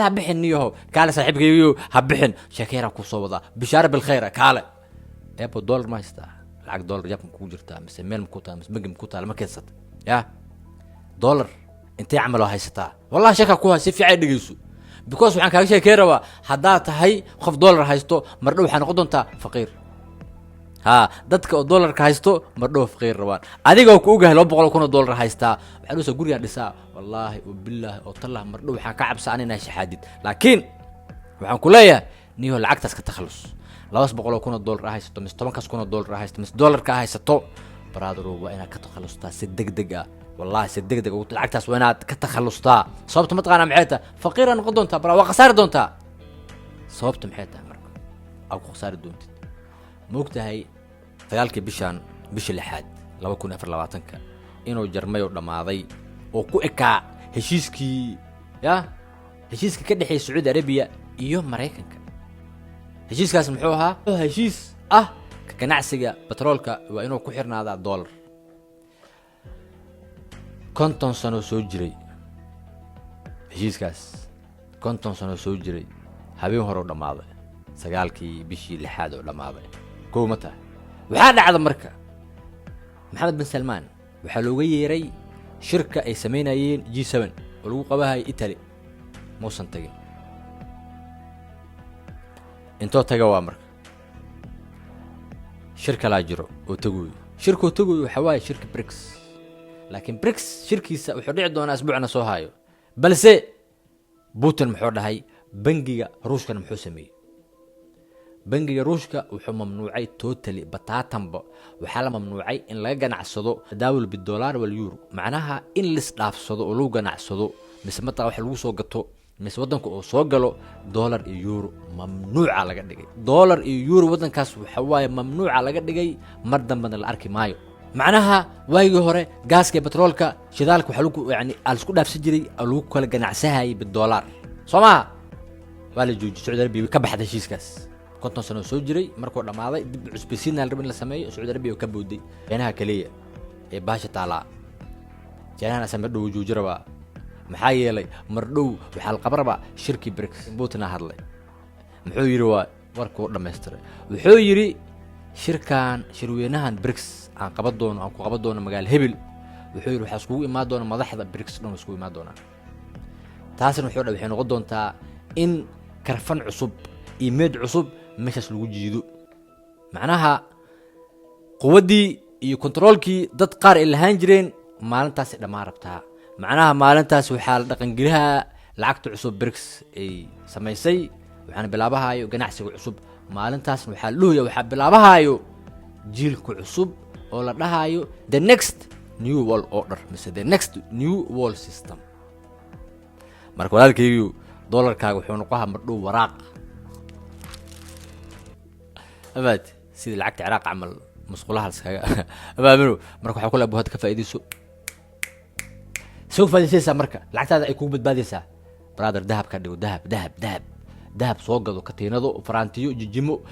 هبحن يهو قال صاحبك يو هبحن شكيرا كوسودا بشاره بالخير قال ابو دولار ما يستا لعق دولار جابكم كو جرتا مس ميل مكوتا مس بقم كوتا ما كيسات يا دولار انت عملوا هيستا والله شكا كو سي في عيد دغيسو بيكوز waxaan kaaga sheekay rabaa hadaa tahay qof dollar haysto mardhow waxaan noqon doontaa faqiir ha dadka oo dollar ka haysto mardhow faqiir rabaan adiga oo ku ogahay 200 kun oo dollar haystaa waxaan u soo guriga dhisaa wallahi billahi oo tallah mardhow waxaan ka cabsan inaan shahaadid laakiin waxaan ku leeyahay niyo lacagtaas ka takhalus 200 kun oo dollar haysto mis 10 kun oo dollar haysto mis dollar ka haysto baraadaro waa inaad ka takhalustaa si degdeg ah والله سدقدق ولعقتاس وينات كتخلصتا صوبت متقانا محيتا فقيرا نقدونتا برا وخساره دونتا صوبت محيتا مرك او خساره دونت موقتها هي dagaalkii bishii lixaad 2024 inuu jarmayo dhamaaday oo ku ekaa heshiiskii ka dhaxay Saudi Arabia iyo Mareykanka heshiiskaas muxuu ahaa heshiis ka ganacsiga petroolka waa inuu ku xirnaada dollar konton sano soo jiray heshiiskaas konton sano soo jiray habeen hore dhamaaday sagaalkii bishii lixaad oo dhamaaday koomata waxa dhacda marka Maxamed bin Salman waxa looga yeeray shirka ay sameynayeen G7 oo lagu qabahay Italy muusan tagin intoo taga waa marka shirka la jiro oo tagu waxa waay shirka BRICS لكن بريكس شركيسا wuxuu dhici doonaa asbuucna soo haayo balse Putin muxuu dhahay bangiga Ruushka muxuu sameeyay bangiga Ruushka wuxuu mamnuucay totally batatanba waxa la mamnuucay in laga ganacsado daawul $dollar wal euro macnaha in lis dhaafsado oo lagu ganacsado mise mata wax lagu soo gato mise wadanka oo soo galo dollar iyo euro mamnuuca laga dhigay dollar iyo euro wadankaas waxa waay mamnuuca laga dhigay mar dambana la arki maayo معناها وايغي هوري غاسكي بترولكا شدالك waxa lagu yani isku dhaafsan jiray lagu kala ganacsahay $dollar Soomaa wala jooji Saudi Arabia ka baxday heshiiskaas konton sano soo jiray markuu dhamaaday dib cusbisiin rabin la sameeyo Saudi Arabia ka booday benaha kaliya ee baasha taala jeena sameeyo jooji raba maxaa yeelay mardhow waxa la qabraba shirki BRICS Putin hadlay muxuu yiri waa warku dhameystiray wuxuu yiri shirkan shirweynahan BRICS aan ku qaban doono magaal Hebel wuxuu yiri waxa isku imaan doona madaxda BRICS dhan isku imaan doona taasina waxay noqon doontaa in karfan cusub iyo meed cusub meeshas lagu jiido macnaha quwadii iyo controlkii dad qaar ilahan jireen maalintaas dhamaan rabtaa macnaha maalintaas waxa la dhaqan geliha lacagta cusub BRICS ay sameysay waxaan bilaabahayo ganacsiga cusub maalintaas waxa bilaabahayo jiilku cusub oo la dhahayo the next new world order mise the next new world system marka walaalkaygu dollarkaaga wuxuu noqonayaa mardhow waraaq abad sida lacagta Ciraaq amal masqulaha iskaga abaamino marka waxa kula buhad ka faa'iideyso soo faa'iideysa marka lacagtaada ay ku badbaadaysaa brother dahab ka dhigo dahab soo gado katiinado farantiyo jijimo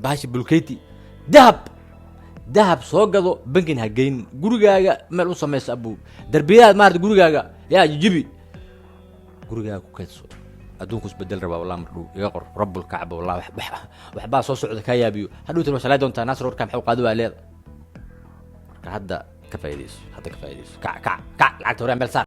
baashi bulkeeti dahab soo gado bankin hageyn gurigaaga meel u sameeyay abu darbiyaad maarta gurigaaga yaa jijibi gurigaaga ku kaydso adduunku isbedel raba wallahi mardhow iga qor rabbul kacba wallahi wax baa soo socda ka yaabiyo haduu tir wasalaad doonta nasr warka maxuu qaado waa leed hadda ka faa'iideyso kac lacagta hore meel saar